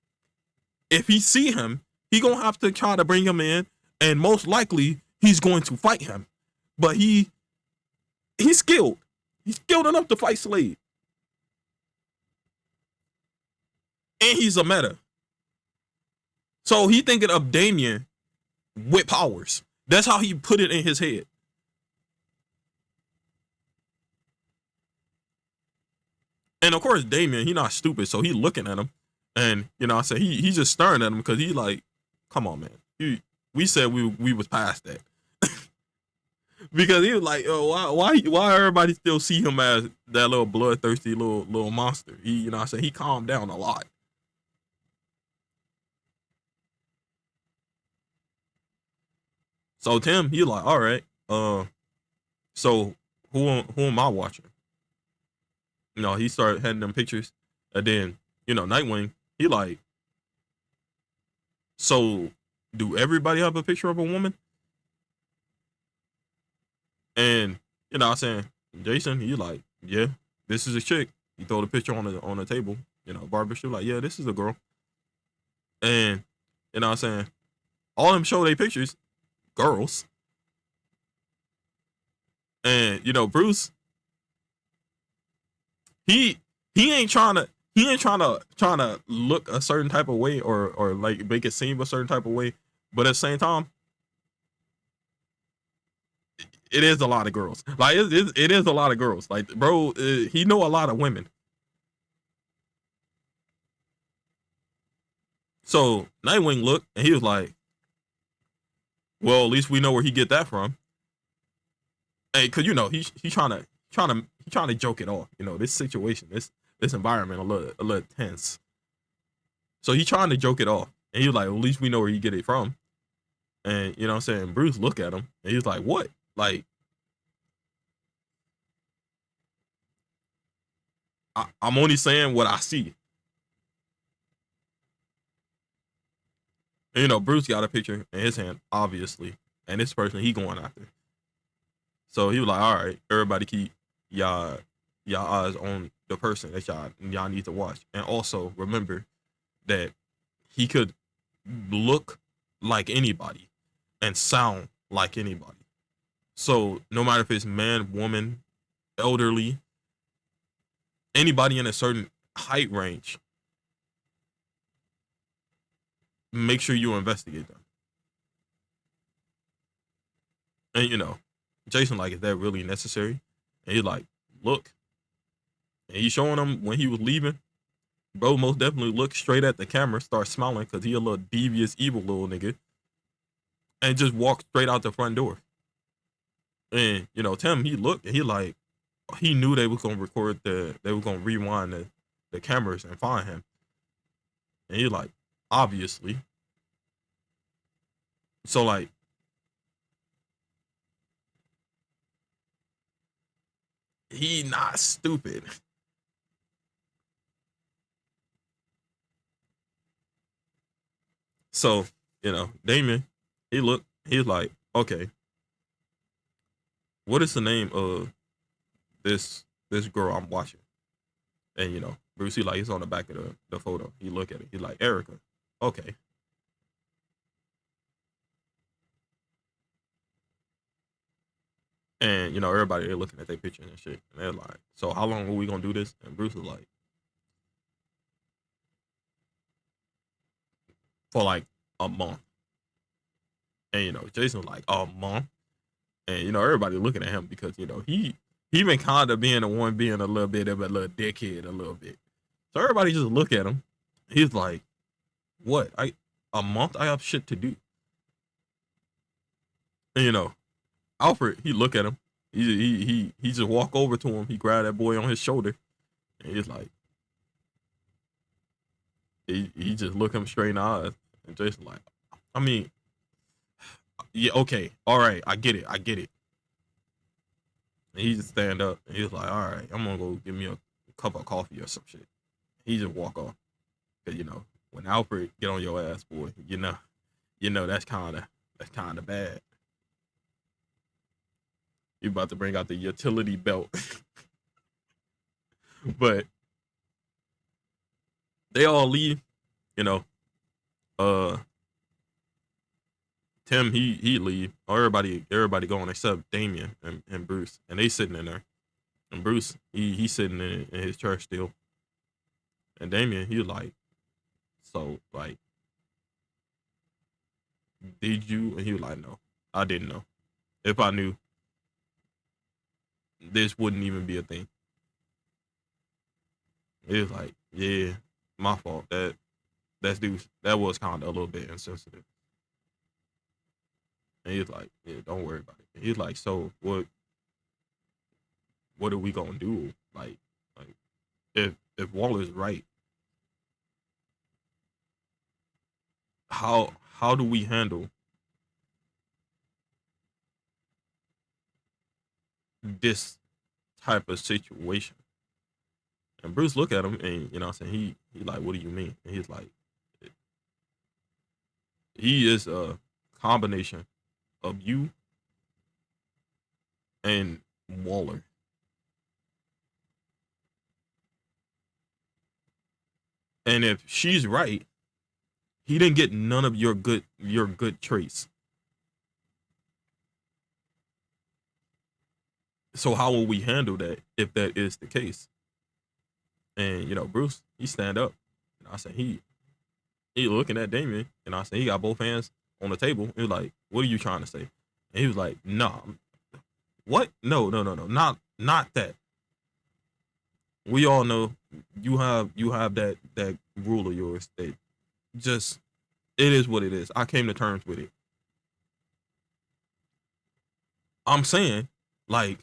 if he see him, he gonna have to try to bring him in, and most likely he's going to fight him. But he's skilled. He's skilled enough to fight Slade. And he's a meta. So he thinking of Damien with powers. That's how he put it in his head. And of course, Damien, he not stupid, so he looking at him, and you know, I said he's just staring at him because he like, come on, man. We said we was past that. Because he was like, oh, why everybody still see him as that little bloodthirsty little monster? He, you know, I said he calmed down a lot. So Tim, he like, all right, so who am I watching? You know, he started handing them pictures, and then you know, Nightwing, he like, so do everybody have a picture of a woman? And you know, I'm saying Jason, he like, yeah, this is a chick. He throw the picture on the table. You know, barbershop, like, yeah, this is a girl. And you know, I'm saying all of them show their pictures, girls. And you know, Bruce, he ain't trying to look a certain type of way or like make it seem a certain type of way, but at the same time, it is a lot of girls. Like it is a lot of girls. Like bro, he know a lot of women. So Nightwing looked and he was like, well, at least we know where he get that from. Hey, cause you know he's trying to joke it off. You know, this situation, this environment a little tense. So he trying to joke it off. And he was like, well, at least we know where he get it from. And you know what I'm saying? Bruce look at him and he's like, what? Like, I'm only saying what I see. And, you know, Bruce got a picture in his hand, obviously. And this person he going after. So he was like, all right, everybody keep y'all eyes on the person that y'all need to watch. And also remember that he could look like anybody and sound like anybody. So no matter if it's man, woman, elderly, anybody in a certain height range, make sure you investigate them. And you know, Jason like, is that really necessary? And he's like, look. And he's showing him when he was leaving. Bro most definitely looked straight at the camera, start smiling because he a little devious, evil little nigga. And just walked straight out the front door. And, you know, Tim, he looked and he like, he knew they was gonna record they were gonna rewind the cameras and find him. And he like, obviously. So like, he not stupid. So, you know, Damien, he looked, he's like, okay, what is the name of this girl I'm watching? And you know, Bruce, he like, he's on the back of the photo. He look at it. He like, Erica. Okay. And you know, everybody they're looking at their picture and shit. And they're like, so how long are we gonna do this? And Bruce was like, for like a month. And you know, Jason was like, a month. And you know, everybody looking at him because you know he been kind of being the one being a little bit of a little dickhead a little bit. So everybody just look at him. He's like, what? A month? I have shit to do. And you know, Alfred, he look at him. He just walk over to him. He grab that boy on his shoulder, and he's like, he just look him straight in the eyes, and Jason like, I mean, yeah, okay, all right, I get it. And he just stand up, and he's like, all right, I'm gonna go give me a cup of coffee or some shit. He just walk off. Cause when Alfred get on your ass, boy, that's kinda bad. You about to bring out the utility belt. But they all leave, you know. Uh Tim he leave. Everybody going except Damien and Bruce. And they sitting in there. And Bruce, he sitting in his church still. And Damien, he like, so like, did you? And he was like, no, I didn't know. If I knew, this wouldn't even be a thing. It was like, yeah, my fault. That was kind of a little bit insensitive. And he's like, yeah, don't worry about it. And he's like, so what are we gonna do? Like if Waller's right, how do we handle this type of situation? And Bruce look at him and what I'm saying, he like, what do you mean? And he's like, he is a combination of you and Waller. And if she's right, he didn't get none of your good traits. So how will we handle that if that is the case? And Bruce, he stand up. And I said he looking at Damien, and I said he got both hands on the table. He was like, "What are you trying to say?" And he was like, "Nah, what? No, no, no, no, not that. We all know you have that rule of yours that just it is what it is. I came to terms with it. I'm saying, like,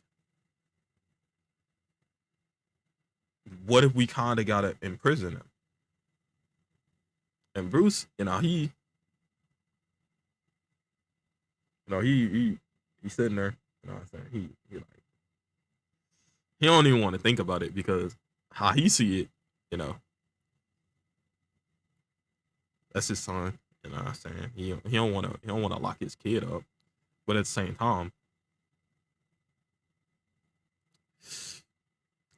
what if we kind of gotta imprison him?" And Bruce, he's sitting there. I'm saying he like he don't even want to think about it because how he see it, you know, that's his son. I'm saying he don't want to lock his kid up, but at the same time,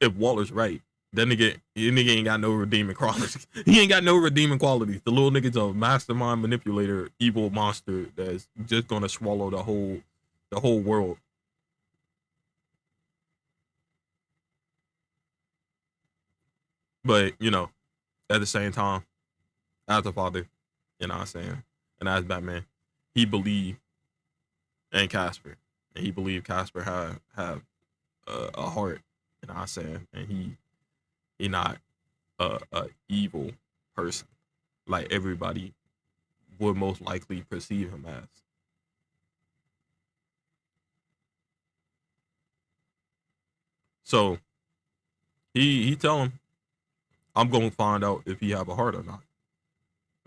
if Waller's right, that nigga ain't got no redeeming qualities. He ain't got no redeeming qualities. The little nigga's a mastermind manipulator, evil monster that's just gonna swallow the whole world. But at the same time, as a father, what I'm saying, and as Batman, he believed in Casper, and he believed Casper have a heart. I'm saying, and he not a evil person like everybody would most likely perceive him as. So he tell him, I'm gonna find out if he have a heart or not.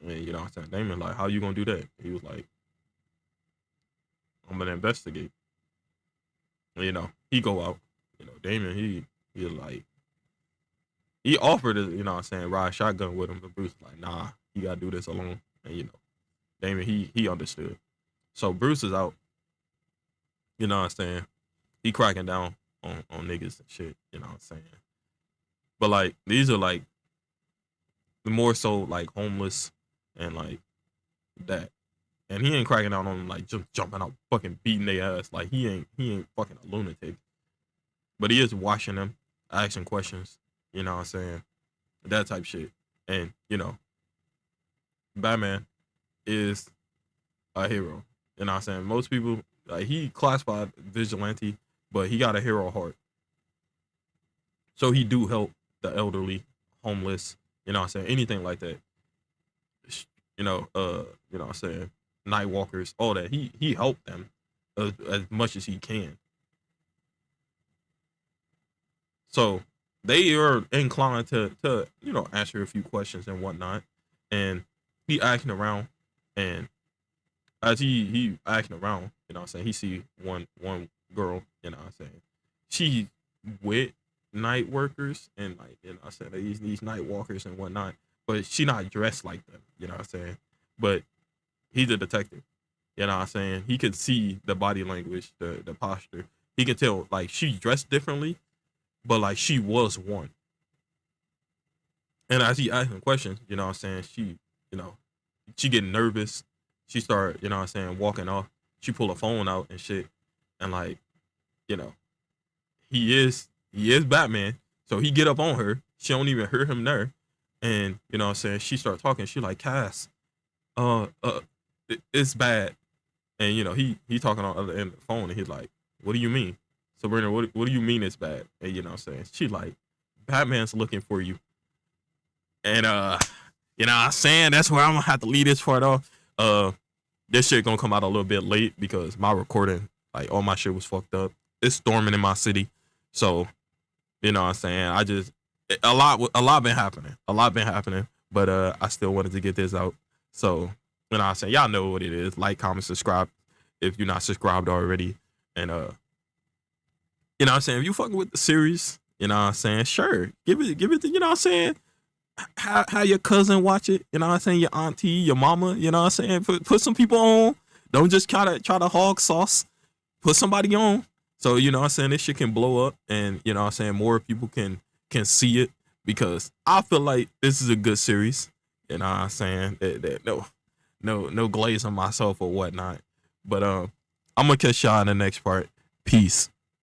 And what I'm saying, Damon like, how you gonna do that? He was like, I'm gonna investigate. And, he go out. Damon he like he offered to, what I'm saying, ride shotgun with him, but Bruce was like, nah, you gotta do this alone. And Damon he understood. So Bruce is out, what I'm saying. He cracking down on niggas and shit, what I'm saying. But like these are like the more so like homeless and like that. And he ain't cracking down on them like just jumping out fucking beating their ass. Like he ain't fucking a lunatic. But he is watching them, asking questions, what I'm saying? That type shit. And, Batman is a hero. You know what I'm saying? Most people like he classified vigilante, but he got a hero heart. So he do help the elderly, homeless, what I'm saying, anything like that. What I'm saying, night walkers, all that. He helped them as much as he can. So they are inclined to answer a few questions and whatnot. And he acting around, and as he acting around, what I'm saying, he see one girl, what I'm saying, she wet, night workers and like I said these night walkers and whatnot, but she not dressed like them. You know what I'm saying? But he's a detective. You know what I'm saying? He could see the body language, the posture. He can tell like she dressed differently, but like she was one. And as he asking questions, you know what I'm saying, you know, she getting nervous. She start, you know what I'm saying, walking off. She pull her phone out and shit. And like, you know, he is Batman. So he get up on her. She don't even hear him there. And you know what I'm saying, she start talking. She like, Cass, it's bad. And you know, he talking on the other end of the phone and he's like, what do you mean? Sabrina, what do you mean it's bad? And you know what I'm saying? She like, Batman's looking for you. And you know what I'm saying? That's where I'm gonna have to leave this part off. This shit gonna come out a little bit late because my recording, like all my shit was fucked up. It's storming in my city. So, you know what I'm saying? A lot been happening. A lot been happening. But I still wanted to get this out. So, you know what I'm saying? Y'all know what it is. Like, comment, subscribe if you're not subscribed already. And you know what I'm saying? If you fucking with the series, you know what I'm saying? Sure. Give it to, you know what I'm saying? How your cousin watch it, you know what I'm saying? Your auntie, your mama, you know what I'm saying? Put some people on. Don't just try to hog sauce. Put somebody on. So, you know what I'm saying, this shit can blow up and you know what I'm saying, more people can see it because I feel like this is a good series. You know what I'm saying? No glaze on myself or whatnot. But I'm gonna catch y'all in the next part. Peace.